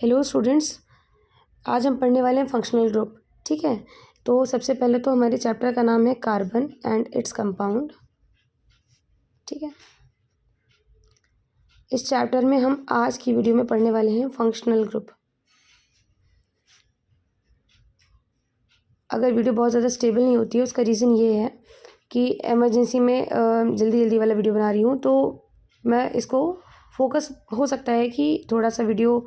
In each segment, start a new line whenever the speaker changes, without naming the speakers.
Hello students, आज हम पढ़ने वाले हैं फंक्शनल ग्रुप। ठीक है, तो सबसे पहले तो हमारे चैप्टर का नाम है कार्बन एंड इट्स कंपाउंड। ठीक है, इस चैप्टर में हम आज की वीडियो में पढ़ने वाले हैं फंक्शनल ग्रुप। अगर वीडियो बहुत ज़्यादा स्टेबल नहीं होती है, उसका रीज़न ये है कि इमरजेंसी में जल्दी जल्दी वाला वीडियो बना रही हूँ, तो मैं इसको फोकस हो सकता है कि थोड़ा सा वीडियो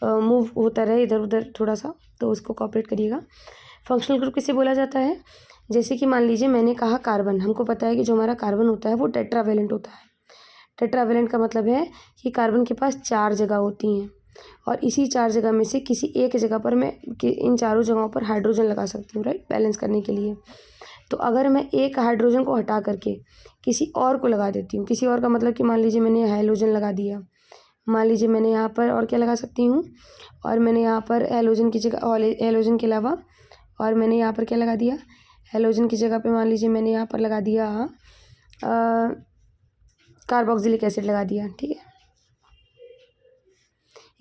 मूव होता रहे इधर उधर थोड़ा सा, तो उसको कोऑपरेट करिएगा। फंक्शनल ग्रुप किसे बोला जाता है? जैसे कि मान लीजिए मैंने कहा कार्बन, हमको पता है कि जो हमारा कार्बन होता है वो टेट्रावेलेंट होता है। टेट्रावेलेंट का मतलब है कि कार्बन के पास 4 जगह होती हैं और इसी 4 जगह में से किसी एक जगह पर मैं इन चारों जगहों पर हाइड्रोजन लगा सकती हूँ, राइट, बैलेंस करने के लिए। तो अगर मैं एक हाइड्रोजन को हटा करके किसी और को लगा देती हूँ, किसी और का मतलब कि मान लीजिए मैंने हैलोजन लगा दिया, मान लीजिए मैंने यहाँ पर और क्या लगा सकती हूँ, और मैंने यहाँ पर हैलोजन की जगह हैलोजन के अलावा और मैंने यहाँ पर क्या लगा दिया, हैलोजन की जगह पे मान लीजिए मैंने यहाँ पर लगा दिया कार्बोक्सिलिक एसिड लगा दिया। ठीक है,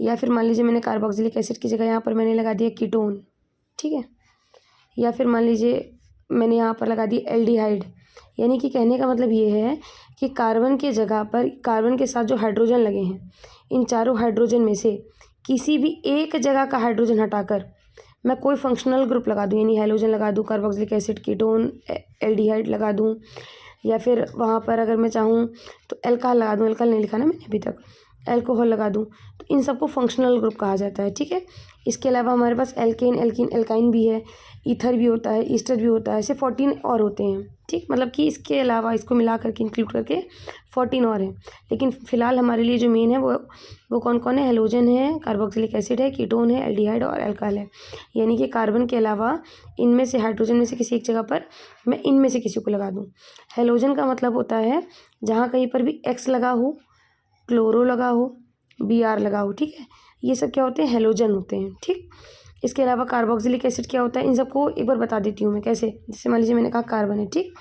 या फिर मान लीजिए मैंने कार्बोक्सिलिक एसिड की जगह यहाँ पर मैंने लगा दिया कीटोन। ठीक है, या फिर मान लीजिए मैंने यहाँ पर लगा दी एल्डिहाइड। यानी कि कहने का मतलब ये है कि कार्बन के जगह पर कार्बन के साथ जो हाइड्रोजन लगे हैं, इन चारों हाइड्रोजन में से किसी भी एक जगह का हाइड्रोजन हटाकर मैं कोई फंक्शनल ग्रुप लगा दूँ, यानी हैलोजन लगा दूँ, कार्बोक्सिलिक एसिड, कीटोन, एल्डिहाइड लगा दूँ, या फिर वहाँ पर अगर मैं चाहूँ तो एल्काहल लगा दूँ, एल्काहल नहीं लिखा ना मैंने अभी तक, एल्कोहल लगा दूँ, तो इन सबको फंक्शनल ग्रुप कहा जाता है। ठीक है, इसके अलावा हमारे पास एल्केन, एल्कीन, एल्काइन भी है, ईथर भी होता है, ईस्टर भी होता है, ऐसे 14 और होते हैं। ठीक, मतलब कि इसके अलावा इसको मिला करके इंक्लूड करके 14 और हैं, लेकिन फ़िलहाल हमारे लिए जो मेन है वो कौन कौन है? हैलोजन है, कार्बोक्सिलिक एसिड है, कीटोन है, एल्डिहाइड और एल्काहल है। यानी कि कार्बन के अलावा इनमें से हाइड्रोजन में से किसी एक जगह पर मैं इनमें से किसी को लगा दूँ। हैलोजन का मतलब होता है जहाँ कहीं पर भी एक्स लगा हो, क्लोरो लगा हो, Br लगा हो। ठीक है, ये सब क्या होते हैं? हैलोजन होते हैं। ठीक, इसके अलावा कार्बोक्सिलिक एसिड क्या होता है? इन सबको एक बार बता देती हूँ मैं कैसे। जैसे मान लीजिए मैंने कहा कार्बन है, ठीक,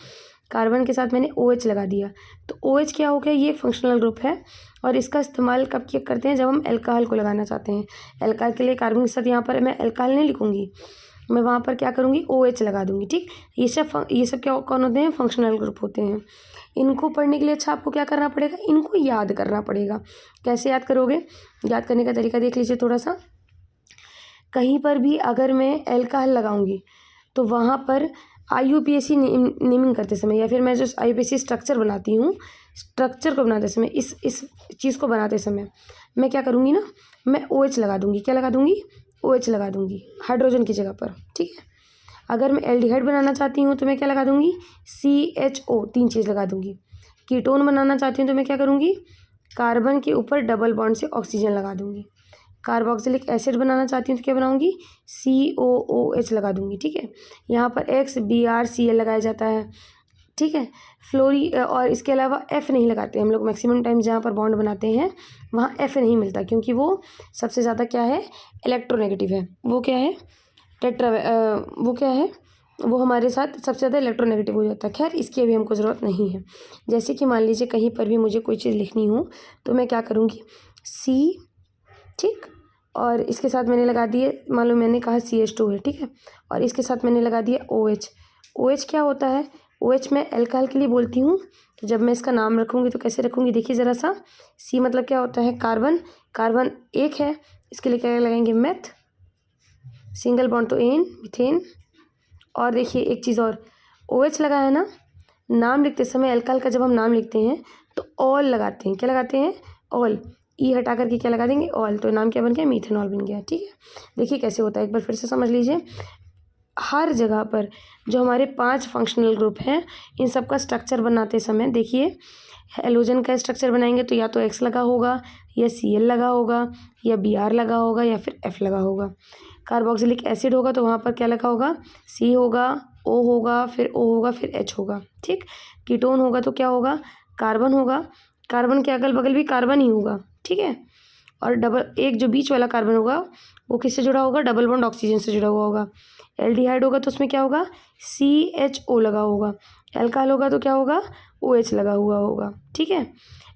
कार्बन के साथ मैंने OH लगा दिया, तो OH क्या हो गया? ये एक फंक्शनल ग्रुप है और इसका इस्तेमाल कब किया करते हैं? जब हम एल्काहल को लगाना चाहते हैं। एल्काहल के लिए कार्बन के साथ यहाँ पर मैं एल्काहल नहीं लिखूँगी, मैं वहाँ पर क्या करूँगी? OH लगा दूँगी। ठीक, ये सब क्या कौन होते हैं? फंक्शनल ग्रुप होते हैं। इनको पढ़ने के लिए अच्छा आपको क्या करना पड़ेगा? इनको याद करना पड़ेगा। कैसे याद करोगे? याद करने का तरीका देख लीजिए थोड़ा सा। कहीं पर भी अगर मैं एल्काहल लगाऊंगी तो वहाँ पर IUPAC नेमिंग करते समय, या फिर मैं जो IUPAC स्ट्रक्चर बनाती हूँ, स्ट्रक्चर को बनाते समय, इस चीज़ को बनाते समय मैं क्या करूँगी ना, मैं OH लगा दूँगी। क्या लगा दूँगी? OH लगा दूँगी हाइड्रोजन की जगह पर। ठीक है, अगर मैं एल्डिहाइड बनाना चाहती हूँ तो मैं क्या लगा दूँगी? CHO, 3 चीज़ लगा दूँगी। कीटोन बनाना चाहती हूँ तो मैं क्या करूँगी? कार्बन के ऊपर डबल बॉन्ड से ऑक्सीजन लगा दूँगी। कार्बोक्सिलिक एसिड बनाना चाहती हूँ तो क्या बनाऊँगी? COOH लगा दूँगी। ठीक है, यहाँ पर XBrCl लगाया जाता है। ठीक है, और इसके अलावा F नहीं लगाते हम लोग। मैक्सिमम टाइम जहाँ पर बॉन्ड बनाते हैं वहाँ F नहीं मिलता, क्योंकि वो सबसे ज़्यादा क्या है? इलेक्ट्रोनेगेटिव है। वो क्या है? वो क्या है? वो हमारे साथ सबसे ज़्यादा इलेक्ट्रोनेगेटिव हो जाता है। खैर, इसकी अभी हमको ज़रूरत नहीं है। जैसे कि मान लीजिए कहीं पर भी मुझे कोई चीज़ लिखनी हो तो मैं क्या करूँगी? C, ठीक, और इसके साथ मैंने लगा दिए, मान लो मैंने कहा CH2 है, ठीक है, और इसके साथ मैंने लगा दिया OH। OH क्या होता है? OH मैं एल्काहल के लिए बोलती हूँ, तो जब मैं इसका नाम रखूँगी तो कैसे रखूँगी? देखिए ज़रा सा। C मतलब क्या होता है? कार्बन, कार्बन एक है, इसके लिए क्या लगाएंगे? मेथ, सिंगल बॉन्ड तो एन, मिथेन। और देखिए एक चीज़ और, OH लगा है ना, नाम लिखते समय एल्काहल का जब हम नाम लिखते हैं तो ऑल लगाते हैं। क्या लगाते हैं? ऑल। ई हटा करके क्या लगा देंगे? ऑल। तो नाम क्या बन गया? मीथेनॉल बन गया। ठीक है, देखिए कैसे होता है, एक बार फिर से समझ लीजिए। हर जगह पर जो हमारे 5 फंक्शनल ग्रुप हैं, इन सब का स्ट्रक्चर बनाते समय देखिए, हैलोजन का स्ट्रक्चर बनाएंगे तो या तो X लगा होगा, या Cl लगा होगा, या Br लगा होगा, या फिर F लगा होगा। कार्बोक्सिलिक एसिड होगा तो वहाँ पर क्या लगा होगा? C होगा, O होगा, फिर O होगा, फिर H होगा। ठीक, कीटोन होगा तो क्या होगा? कार्बन होगा, कार्बन के अगल बगल भी कार्बन ही होगा। ठीक है, और डबल एक जो बीच वाला कार्बन होगा वो किससे जुड़ा होगा? डबल बॉन्ड ऑक्सीजन से जुड़ा हुआ होगा। एल्डिहाइड होगा तो उसमें क्या होगा? CHO लगा होगा। एल्काहल होगा तो क्या होगा? OH लगा हुआ होगा। ठीक है,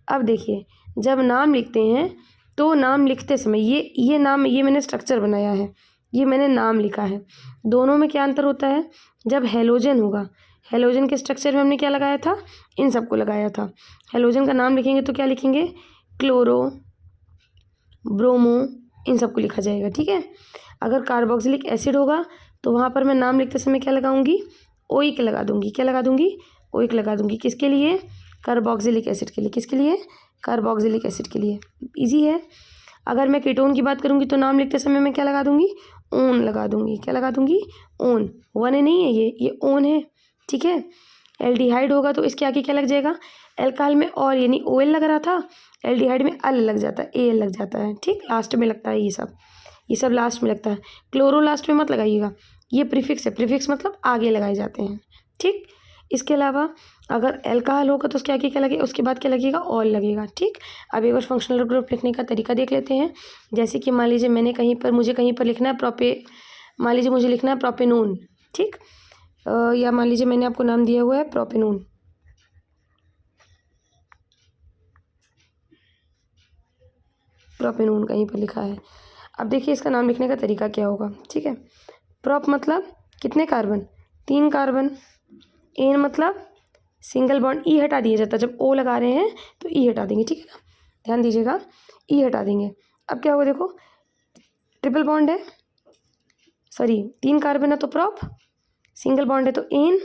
अब देखिए जब नाम लिखते हैं तो नाम लिखते समय ये नाम, ये मैंने स्ट्रक्चर बनाया है, ये मैंने नाम लिखा है। दोनों में क्या अंतर होता है? जब हैलोजन होगा, हैलोजन के स्ट्रक्चर में हमने क्या लगाया था? इन सबको लगाया था। हैलोजन का नाम लिखेंगे तो क्या लिखेंगे? क्लोरो, ब्रोमो, इन सबको लिखा जाएगा, ठीक है। अगर कार्बोक्सिलिक एसिड होगा तो वहाँ पर मैं नाम लिखते समय क्या लगाऊंगी? ओइक लगा दूंगी। क्या लगा दूंगी? ओइक लगा दूंगी। किसके लिए? कार्बोक्सिलिक एसिड के लिए। किसके लिए? कार्बोक्सिलिक एसिड के लिए। इजी है। अगर मैं कीटोन की बात करूंगी तो नाम लिखते समय मैं क्या लगा दूंगी? ओन लगा दूंगी। क्या लगा दूंगी? ओन। वन है नहीं है, ये ओन है, ठीक है। एल्डिहाइड होगा तो इसके आगे क्या लग जाएगा? एल्काइल में और यानी ओ एल लग रहा था, एल्डिहाइड में अल लग जाता है, ए एल लग जाता है, ठीक। लास्ट में लगता है ये सब लास्ट में लगता है। क्लोरो लास्ट में मत लगाइएगा, ये प्रीफिक्स है, प्रीफिक्स मतलब आगे लगाए जाते हैं, ठीक। इसके अलावा अगर एल्काहल होगा तो उसके आगे क्या लगेगा? उसके बाद क्या लगेगा? ऑल लगेगा, ठीक। अब एक बार फंक्शनल ग्रुप लिखने का तरीका देख लेते हैं। जैसे कि मान लीजिए मुझे कहीं पर लिखना है मान लीजिए मुझे लिखना है प्रोपेनोन, ठीक। या मान लीजिए मैंने आपको नाम दिया हुआ है प्रोपेनोन। प्रोपेनोन कहीं पर लिखा है। अब देखिए इसका नाम लिखने का तरीका क्या होगा, ठीक है। प्रोप मतलब कितने कार्बन? 3 कार्बन। एन मतलब सिंगल बॉन्ड, ई हटा दिया जाता है जब ओ लगा रहे हैं तो ई हटा देंगे, ठीक है ना। ध्यान दीजिएगा, ई हटा देंगे। अब क्या होगा? देखो ट्रिपल बॉन्ड है, सॉरी 3 कार्बन है तो प्रोप, सिंगल बॉन्ड है तो एन,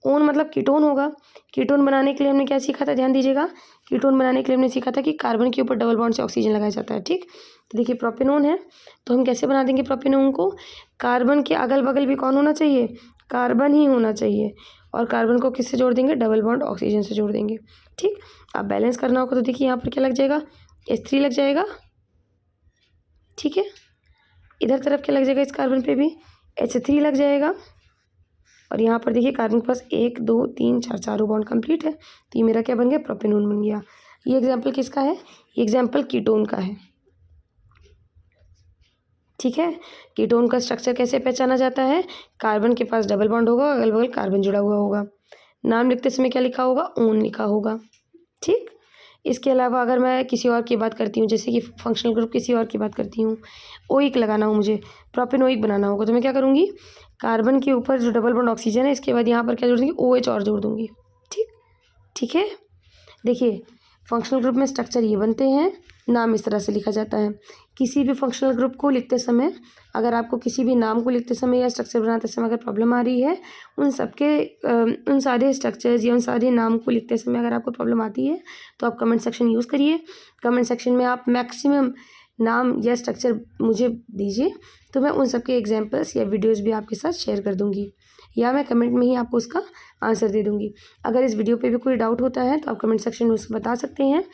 ओन मतलब कीटोन होगा। कीटोन बनाने के लिए हमने क्या सीखा था? ध्यान दीजिएगा, कीटोन बनाने के लिए हमने सीखा था कि कार्बन के ऊपर डबल बॉन्ड से ऑक्सीजन लगाया जाता है, ठीक। तो देखिए प्रोपेनोन है तो हम कैसे बना देंगे प्रोपेनोन को? कार्बन के अगल बगल भी कौन होना चाहिए? कार्बन ही होना चाहिए। और कार्बन को किससे जोड़ देंगे? डबल बॉन्ड ऑक्सीजन से जोड़ देंगे, ठीक। अब बैलेंस करना होगा तो देखिए यहाँ पर क्या लग जाएगा? H3 लग जाएगा, ठीक है। इधर तरफ क्या लग जाएगा? इस कार्बन पे भी H3 लग जाएगा। और यहाँ पर देखिए कार्बन के पास 1 2 3 4 चारों बॉन्ड कंप्लीट है, तो ये मेरा क्या बन गया? प्रोपेनोन बन गया। ये एग्जाम्पल किसका है? ये एग्जाम्पल कीटोन का है, ठीक है। कीटोन का स्ट्रक्चर कैसे पहचाना जाता है? कार्बन के पास डबल बॉन्ड होगा, अगल बगल कार्बन जुड़ा हुआ होगा। नाम लिखते समय क्या लिखा होगा? ओन लिखा होगा, ठीक। इसके अलावा अगर मैं किसी और की बात करती हूँ, जैसे कि फंक्शनल ग्रुप किसी और की बात करती हूँ, ओइक लगाना हो मुझे, प्रोपेनोइक बनाना होगा, तो मैं क्या करूँगी? कार्बन के ऊपर जो डबल बॉन्ड ऑक्सीजन है इसके बाद यहाँ पर क्या जोड़ दूँगी? OH और जोड़ दूँगी, ठीक। ठीक है। देखिए फंक्शनल ग्रुप में स्ट्रक्चर ये बनते हैं, नाम इस तरह से लिखा जाता है। किसी भी फंक्शनल ग्रुप को लिखते समय अगर आपको किसी भी नाम को लिखते समय या स्ट्रक्चर बनाते समय अगर प्रॉब्लम आ रही है, उन सारे स्ट्रक्चर्स या उन सारे नाम को लिखते समय अगर आपको प्रॉब्लम आती है तो आप कमेंट सेक्शन यूज़ करिए। कमेंट सेक्शन में आप मैक्सिमम नाम या स्ट्रक्चर मुझे दीजिए, तो मैं उन सब के एग्जाम्पल्स या वीडियोज़ भी आपके साथ शेयर कर दूँगी, या मैं कमेंट में ही आपको उसका आंसर दे दूँगी। अगर इस वीडियो पे भी कोई डाउट होता है तो आप कमेंट सेक्शन में उसको बता सकते हैं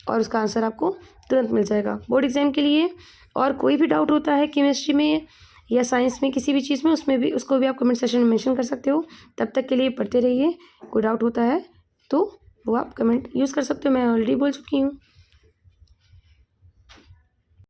और उसका आंसर आपको तुरंत मिल जाएगा। बोर्ड एग्ज़ाम के लिए और कोई भी डाउट होता है केमिस्ट्री में या साइंस में किसी भी चीज़ में, उसको भी आप कमेंट सेक्शन में मेंशन कर सकते हो। तब तक के लिए पढ़ते रहिए। कोई डाउट होता है तो वो आप कमेंट यूज़ कर सकते हो, मैं ऑलरेडी बोल चुकी हूँ।